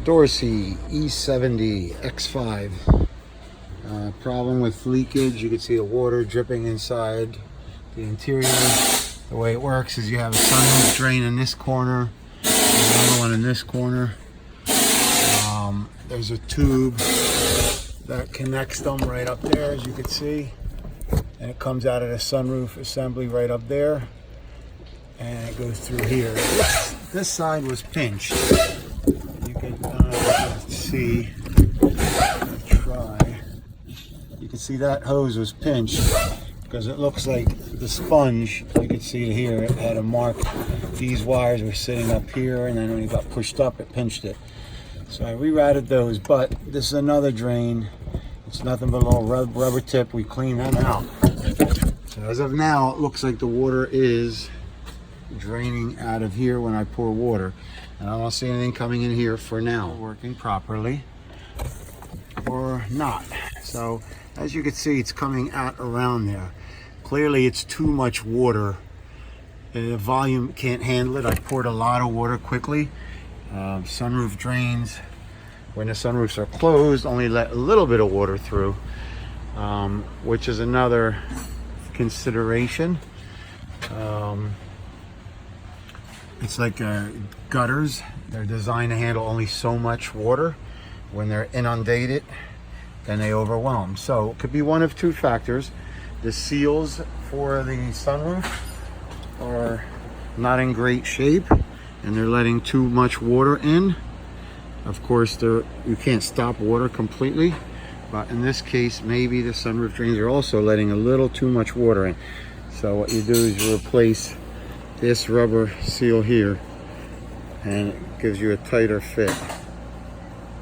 Dorsey E70 X5. Problem with leakage. You can see the water dripping inside the interior. The way it works is you have a sunroof drain in this corner, another one in this corner. There's a tube that connects them right up there, as you can see, and it comes out of the sunroof assembly right up there, and it goes through here. This side was pinched. You can see. Try. You can see that hose was pinched because it looks like the sponge. You can see here it had a mark. These wires were sitting up here, and then when it got pushed up, it pinched it. So I rerouted those, but this is another drain. It's nothing but a little rubber tip. We cleaned them out. So as of now, it looks like the water is draining out of here when I pour water. And I don't see anything coming in here for now. Working properly or not. So as you can see, it's coming out around there. Clearly it's too much water. The volume can't handle it. I poured a lot of water quickly. Sunroof drains, when the sunroofs are closed, only let a little bit of water through, which is another consideration. It's like gutters. They're designed to handle only so much water. When they're inundated, then they overwhelm. So it could be one of two factors. The seals for the sunroof are not in great shape, and they're letting too much water in. Of course, you can't stop water completely, but in this case, maybe the sunroof drains are also letting a little too much water in. So what you do is you replace this rubber seal here, and it gives you a tighter fit.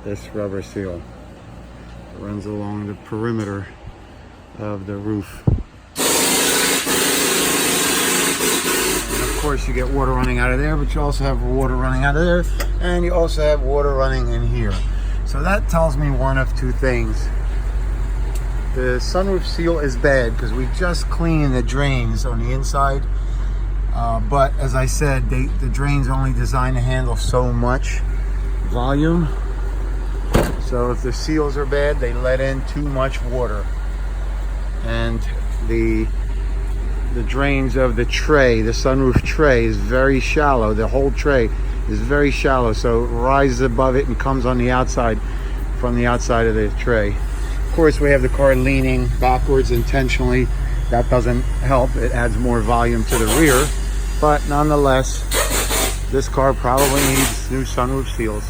This rubber seal, it runs along the perimeter of the roof. Of course, you get water running out of there, but you also have water running out of there, and you also have water running in here. So that tells me one of two things. The sunroof seal is bad because we just cleaned the drains on the inside, but as I said, the drain's only designed to handle so much volume. So if the seals are bad, they let in too much water, and the drains of the tray, the sunroof tray, is very shallow. The whole tray is very shallow, so it rises above it and comes on the outside, from the outside of the tray. Of course, we have the car leaning backwards intentionally. That doesn't help. It adds more volume to the rear, but nonetheless, this car probably needs new sunroof seals.